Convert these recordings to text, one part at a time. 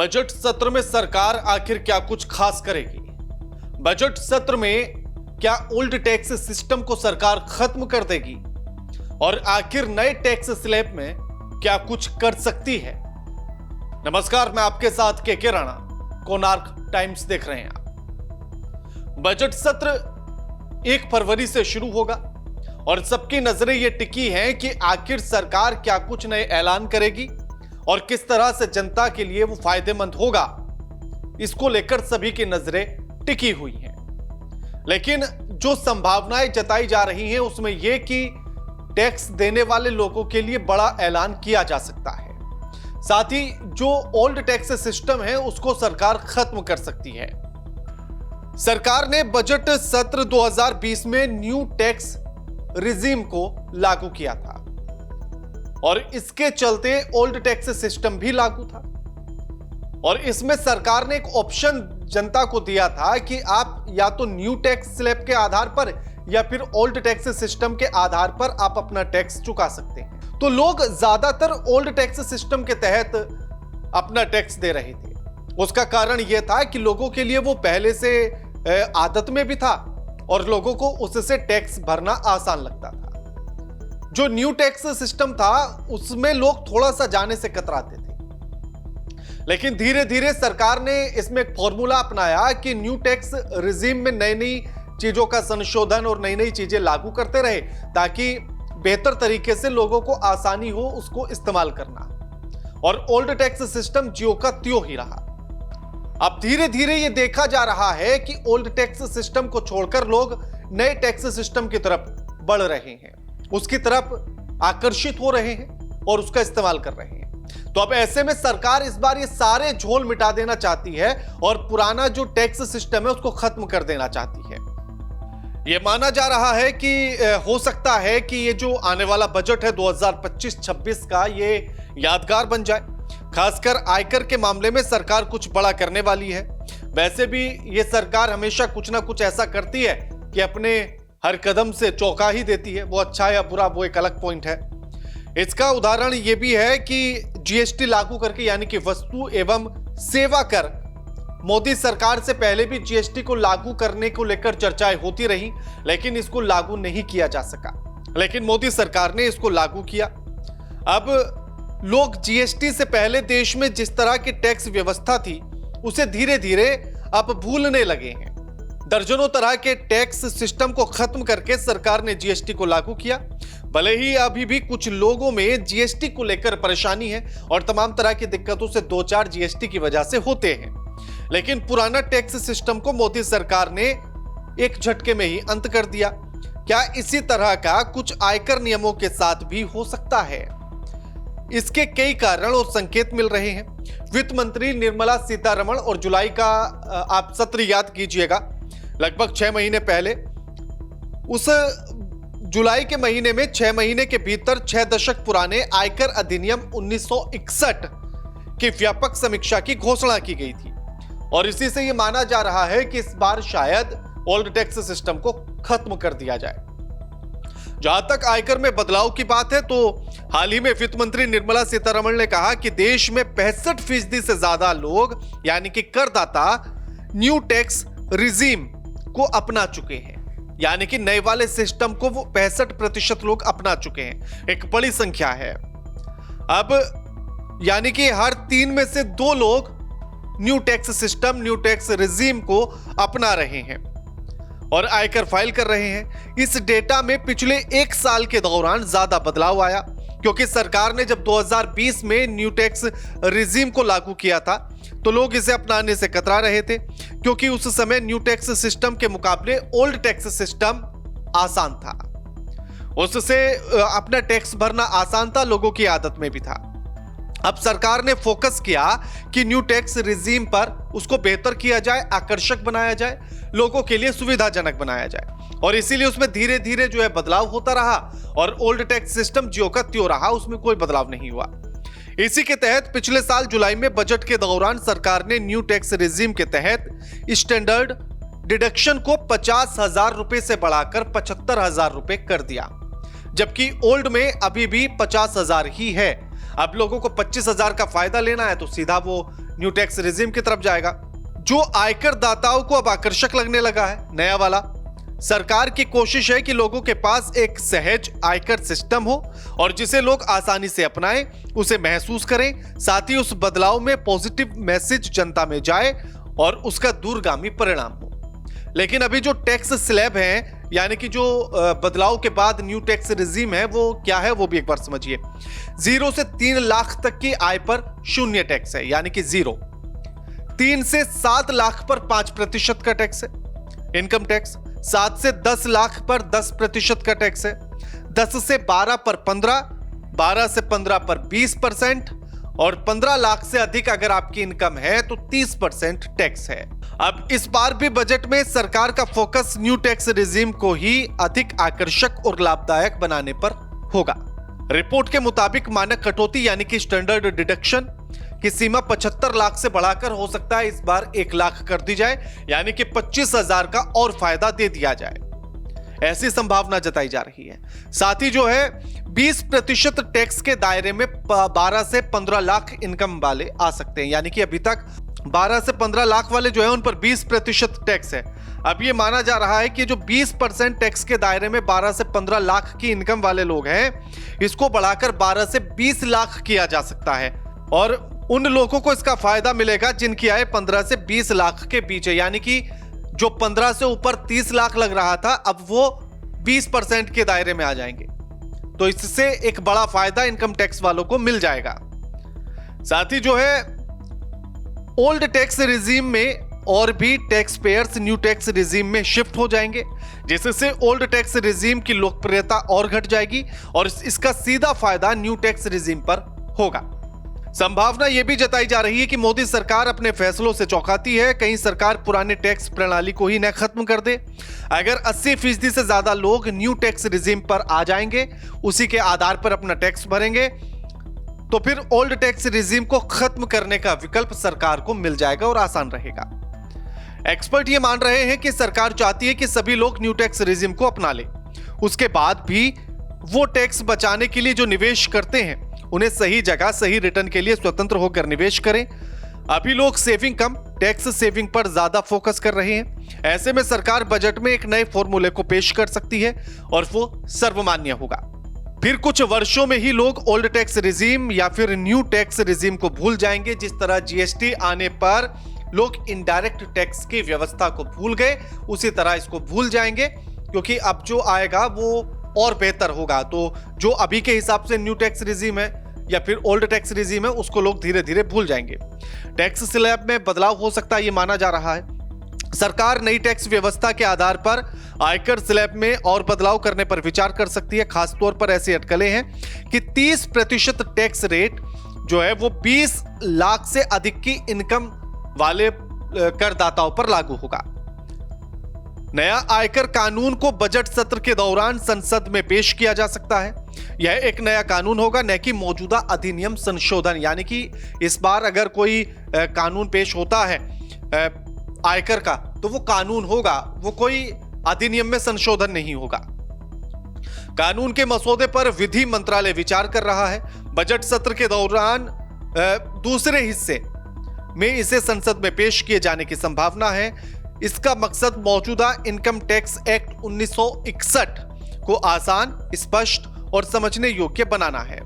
Budget सत्र में सरकार आखिर क्या कुछ खास करेगी? बजट सत्र में क्या ओल्ड टैक्स सिस्टम को सरकार खत्म कर देगी? और आखिर नए टैक्स स्लैब में क्या कुछ कर सकती है? नमस्कार, मैं आपके साथ के राणा, कोणार्क टाइम्स देख रहे हैं आप। बजट सत्र 1 फरवरी से शुरू होगा और सबकी नजरें ये टिकी हैं कि आखिर सरकार क्या कुछ नए ऐलान करेगी और किस तरह से जनता के लिए वो फायदेमंद होगा। इसको लेकर सभी की नजरें टिकी हुई हैं। लेकिन जो संभावनाएं जताई जा रही हैं उसमें यह कि टैक्स देने वाले लोगों के लिए बड़ा ऐलान किया जा सकता है। साथ ही जो ओल्ड टैक्स सिस्टम है उसको सरकार खत्म कर सकती है। सरकार ने बजट सत्र 2020 में न्यू टैक्स रिजीम को लागू किया था और इसके चलते ओल्ड टैक्स सिस्टम भी लागू था। और इसमें सरकार ने एक ऑप्शन जनता को दिया था कि आप या तो न्यू टैक्स स्लैब के आधार पर या फिर ओल्ड टैक्स सिस्टम के आधार पर आप अपना टैक्स चुका सकते हैं। तो लोग ज्यादातर ओल्ड टैक्स सिस्टम के तहत अपना टैक्स दे रहे थे। उसका कारण यह था कि लोगों के लिए वो पहले से आदत में भी था और लोगों को उससे टैक्स भरना आसान लगता था। जो न्यू टैक्स सिस्टम था उसमें लोग थोड़ा सा जाने से कतराते थे। लेकिन धीरे धीरे सरकार ने इसमें एक फॉर्मूला अपनाया कि न्यू टैक्स रिजीम में नई नई चीजों का संशोधन और नई नई चीजें लागू करते रहे ताकि बेहतर तरीके से लोगों को आसानी हो उसको इस्तेमाल करना। और ओल्ड टैक्स सिस्टम ज्यों का त्यों ही रहा। अब धीरे धीरे यह देखा जा रहा है कि ओल्ड टैक्स सिस्टम को छोड़कर लोग नए टैक्स सिस्टम की तरफ बढ़ रहे हैं, उसकी तरफ आकर्षित हो रहे हैं और उसका इस्तेमाल कर रहे हैं। तो अब ऐसे में सरकार इस बार ये सारे झोल मिटा देना चाहती है और पुराना जो टैक्स सिस्टम है उसको खत्म कर देना चाहती है। यह माना जा रहा है कि हो सकता है कि ये जो आने वाला बजट है 2025-26 का, ये यादगार बन जाए। खासकर आयकर के मामले में सरकार कुछ बड़ा करने वाली है। वैसे भी ये सरकार हमेशा कुछ ना कुछ ऐसा करती है कि अपने हर कदम से चौंका ही देती है। वो अच्छा या बुरा वो एक अलग पॉइंट है। इसका उदाहरण ये भी है कि जीएसटी लागू करके, यानी कि वस्तु एवं सेवा कर, मोदी सरकार से पहले भी जीएसटी को लागू करने को लेकर चर्चाएं होती रही, लेकिन इसको लागू नहीं किया जा सका। लेकिन मोदी सरकार ने इसको लागू किया। अब लोग जीएसटी से पहले देश में जिस तरह की टैक्स व्यवस्था थी उसे धीरे धीरे अब भूलने लगे हैं। दर्जनों तरह के टैक्स सिस्टम को खत्म करके सरकार ने जीएसटी को लागू किया। भले ही अभी भी कुछ लोगों में जीएसटी को लेकर परेशानी है और तमाम तरह की दिक्कतों से 2-4 जीएसटी की वजह से होते हैं, लेकिन पुराना टैक्स सिस्टम को मोदी सरकार ने एक झटके में ही अंत कर दिया। क्या इसी तरह का कुछ आयकर नियमों के साथ भी हो सकता है? इसके कई कारण और संकेत मिल रहे हैं। वित्त मंत्री निर्मला सीतारमण और जुलाई का आप सत्र याद कीजिएगा, लगभग 6 महीने पहले, उस जुलाई के महीने में 6 महीने के भीतर 6 दशक पुराने आयकर अधिनियम 1961 की व्यापक समीक्षा की घोषणा की गई थी। और इसी से यह माना जा रहा है कि इस बार शायद ओल्ड टैक्स सिस्टम को खत्म कर दिया जाए। जहां तक आयकर में बदलाव की बात है तो हाल ही में वित्त मंत्री निर्मला सीतारमण ने कहा कि देश में 65% से ज्यादा लोग, यानी कि करदाता, न्यू टैक्स रिजीम को अपना चुके हैं। यानी कि नए वाले सिस्टम को वो 65% लोग अपना चुके हैं। एक बड़ी संख्या है। अब यानी कि हर 3 में से 2 लोग new tax system, new tax regime को अपना रहे हैं और आयकर फाइल कर रहे हैं। इस डेटा में पिछले 1 साल के दौरान ज्यादा बदलाव आया, क्योंकि सरकार ने जब 2020 में न्यू टैक्स रिजीम को लागू किया था तो लोग इसे अपनाने से कतरा रहे थे, क्योंकि उस समय न्यू टैक्स सिस्टम के मुकाबले ओल्ड टैक्स सिस्टम आसान था। उससे अपना टैक्स भरना आसान था, लोगों की आदत में भी था। अब सरकार ने फोकस किया कि न्यू टैक्स रिजीम पर उसको बेहतर किया जाए, आकर्षक बनाया जाए, लोगों के लिए सुविधाजनक बनाया जाए। और इसीलिए उसमें धीरे धीरे जो है बदलाव होता रहा और ओल्ड टैक्स सिस्टम ज्यों का त्यों रहा, उसमें कोई बदलाव नहीं हुआ। इसी के तहत पिछले साल जुलाई में बजट के दौरान सरकार ने न्यू टैक्स रिजीम के तहत स्टैंडर्ड डिडक्शन को 50,000 रुपए से बढ़ाकर 75,000 रुपए कर दिया, जबकि ओल्ड में अभी भी 50,000 ही है। अब लोगों को 25,000 का फायदा लेना है तो सीधा वो न्यू टैक्स रिजीम की तरफ जाएगा, जो आयकर दाताओं को अब आकर्षक लगने लगा है नया वाला। सरकार की कोशिश है कि लोगों के पास एक सहज आयकर सिस्टम हो और जिसे लोग आसानी से अपनाएं, उसे महसूस करें, साथ ही उस बदलाव में पॉजिटिव मैसेज जनता में जाए और उसका दूरगामी परिणाम हो। लेकिन अभी जो टैक्स स्लैब है, यानी कि जो बदलाव के बाद न्यू टैक्स रिजीम है, वो क्या है वो भी एक बार समझिए। 0 से 3 लाख तक की आय पर 0 टैक्स है, यानी कि 0। 3 से 7 लाख पर 5% का टैक्स है इनकम टैक्स। 7 से 10 लाख पर 10% का टैक्स है। 10 से 12 पर 15, 12 से 15 पर 20% और 15 लाख से अधिक अगर आपकी इनकम है तो 30% टैक्स है। अब इस बार भी बजट में सरकार का फोकस न्यू टैक्स रिजीम को ही अधिक आकर्षक और लाभदायक बनाने पर होगा। रिपोर्ट के मुताबिक मानक कटौती यानी कि स्टैंडर्ड डिडक्शन की सीमा 75 लाख से बढ़ाकर हो सकता है इस बार 1 लाख कर दी जाए, यानी कि 25,000 का और फायदा दे दिया जाए, ऐसी संभावना जताई जा रही है। साथ ही जो है 20% टैक्स के दायरे में 12 से 15 लाख इनकम वाले आ सकते हैं, यानी कि अभी तक 12 से 15 लाख वाले जो है उन पर 20% टैक्स है। अब ये माना जा रहा है कि जो 20% टैक्स के दायरे में 12 से 15 लाख की इनकम वाले लोग हैं, इसको बढ़ाकर 12 से 20 लाख किया जा सकता है और उन लोगों को इसका फायदा मिलेगा जिनकी आय 15 से 20 लाख के बीच है, यानी कि जो 15 से ऊपर 30 लाख लग रहा था अब वो 20% के दायरे में आ जाएंगे। तो इससे एक बड़ा फायदा इनकम टैक्स वालों को मिल जाएगा। साथ ही जो है ओल्ड टैक्स रिजीम में और भी tax payers new tax regime में शिफ्ट हो जाएंगे, जिससे ओल्ड टैक्स रिजीम की लोकप्रियता और घट जाएगी और इसका सीधा फायदा न्यू टैक्स रिजीम पर होगा। संभावना यह भी जताई जा रही है कि मोदी सरकार अपने फैसलों से चौंकाती है, कहीं सरकार पुराने टैक्स प्रणाली को ही न खत्म कर दे। अगर 80% से ज्यादा लोग न्यू टैक्स रिजीम पर आ जाएंगे, उसी के आधार पर अपना टैक्स भरेंगे, तो फिर ओल्ड टैक्स रिजीम को खत्म करने का विकल्प सरकार को मिल जाएगा और आसान रहेगा। एक्सपर्ट ये मान रहे हैं कि सरकार चाहती है कि सभी लोग न्यू टैक्स रिजीम को अपना लें, उसके बाद भी वो टैक्स बचाने के लिए जो निवेश करते हैं उन्हें सही जगह सही रिटर्न के लिए स्वतंत्र होकर निवेश करें। अभी लोग सेविंग कम टैक्स सेविंग पर ज्यादा फोकस कर रहे हैं। ऐसे में सरकार बजट में एक नए फॉर्मूले को पेश कर सकती है और वो सर्वमान्य होगा। फिर कुछ वर्षों में ही लोग ओल्ड टैक्स रिजीम या फिर न्यू टैक्स रिजीम को भूल जाएंगे। जिस तरह जीएसटी आने पर लोग इनडायरेक्ट टैक्स की व्यवस्था को भूल गए, उसी तरह इसको भूल जाएंगे, क्योंकि अब जो आएगा वो और बेहतर होगा। तो जो अभी के हिसाब से न्यू टैक्स रिजीम है या फिर ओल्ड टैक्स रिजीम है, उसको लोग धीरे धीरे भूल जाएंगे। टैक्स स्लैब में बदलाव हो सकता है, ये माना जा रहा है। सरकार नई टैक्स व्यवस्था के आधार पर आयकर स्लैब में और बदलाव करने पर विचार कर सकती है। खासतौर पर ऐसी अटकलें हैं कि 30% टैक्स रेट जो है वो 20 लाख से अधिक की इनकम वाले करदाताओं पर लागू होगा। नया आयकर कानून को बजट सत्र के दौरान संसद में पेश किया जा सकता है। यह एक नया कानून होगा, न कि मौजूदा अधिनियम संशोधन, यानी कि इस बार अगर कोई कानून पेश होता है आयकर का तो वो कानून होगा, वो कोई अधिनियम में संशोधन नहीं होगा। कानून के मसौदे पर विधि मंत्रालय विचार कर रहा है। बजट सत्र के दौरान दूसरे हिस्से में इसे संसद में पेश किए जाने की संभावना है। इसका मकसद मौजूदा इनकम टैक्स एक्ट 1961 को आसान, स्पष्ट और समझने योग्य बनाना है।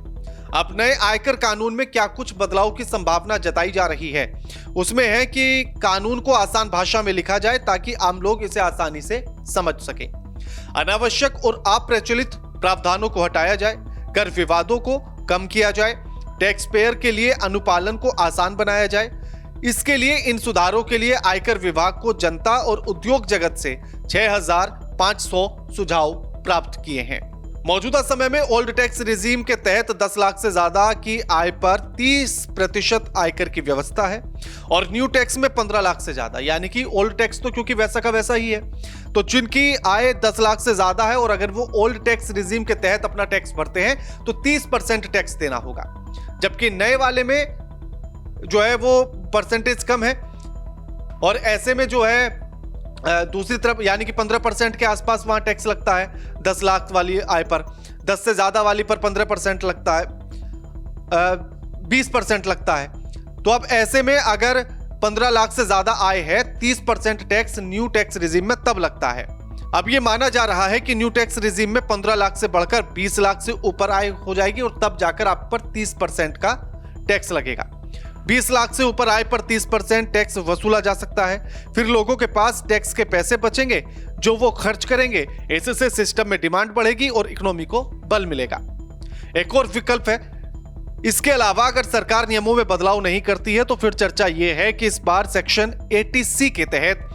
अब नए आयकर कानून में क्या कुछ बदलाव की संभावना जताई जा रही है, उसमें है कि कानून को आसान भाषा में लिखा जाए ताकि आम लोग इसे आसानी से समझ सकें। अनावश्यक और अप्रचलित प्रावधानों को हटाया जाए, कर विवादों को कम किया जाए, टैक्स पेयर के लिए अनुपालन को आसान बनाया जाए। इसके लिए इन सुधारों के लिए आयकर विभाग को जनता और उद्योग जगत से 6,500 सुझाव प्राप्त किए हैं। मौजूदा समय में ओल्ड टैक्स रिजीम के तहत 10 लाख से ज्यादा की आय पर 30% आयकर की व्यवस्था है और न्यू टैक्स में 15 लाख से ज्यादा, यानी कि ओल्ड टैक्स तो क्योंकि वैसा का वैसा ही है, तो जिनकी आय 10 लाख से ज्यादा है और अगर वो ओल्ड टैक्स रिजीम के तहत अपना टैक्स भरते हैं तो 30% टैक्स देना होगा, जबकि नए वाले में जो है वो परसेंटेज कम है और ऐसे में जो है दूसरी तरफ यानी कि 15% के आसपास वहां टैक्स लगता है। 10 लाख वाली आय पर, 10 से ज्यादा वाली पर 15% लगता है। 20% लगता है। तो अब ऐसे में अगर 15 लाख से ज्यादा आय है, 30% टैक्स न्यू टैक्स रिजीम में तब लगता है। अब ये माना जा रहा है कि न्यू टैक्स रिजीम में 15 लाख से बढ़कर 20 लाख से ऊपर आय हो जाएगी और तब जाकर आप पर 30% का टैक्स लगेगा। 20 लाख से ऊपर आय पर 30% टैक्स वसूला जा सकता है। फिर लोगों के पास टैक्स के पैसे बचेंगे जो वो खर्च करेंगे। इससे सिस्टम में डिमांड बढ़ेगी और इकोनॉमी को बल मिलेगा। एक और विकल्प है, इसके अलावा अगर सरकार नियमों में बदलाव नहीं करती है तो फिर चर्चा यह है कि इस बार सेक्शन 80C के तहत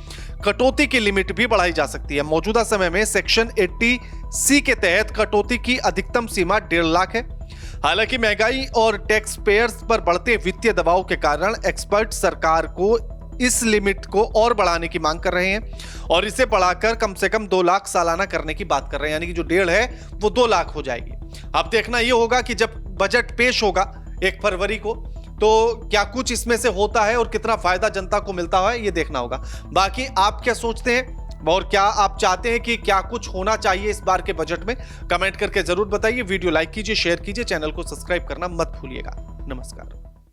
कटौती की लिमिट भी बढ़ाई जा सकती है। मौजूदा समय में सेक्शन 80C के तहत कटौती की अधिकतम सीमा 1.5 लाख है। हालांकि महंगाई और टैक्स पेयर्स पर बढ़ते वित्तीय दबाव के कारण एक्सपर्ट सरकार को इस लिमिट को और बढ़ाने की मांग कर रहे हैं और इसे बढ़ाकर कम से कम 2 लाख सालाना करने की बात कर रहे हैं, यानी कि जो 1.5 है वो 2 लाख हो जाएगी। अब देखना यह होगा कि जब बजट पेश होगा 1 फरवरी को, तो क्या कुछ इसमें से होता है और कितना फायदा जनता को मिलता है ये देखना होगा। बाकी आप क्या सोचते हैं और क्या आप चाहते हैं कि क्या कुछ होना चाहिए इस बार के बजट में, कमेंट करके जरूर बताइए। वीडियो लाइक कीजिए, शेयर कीजिए, चैनल को सब्सक्राइब करना मत भूलिएगा। नमस्कार।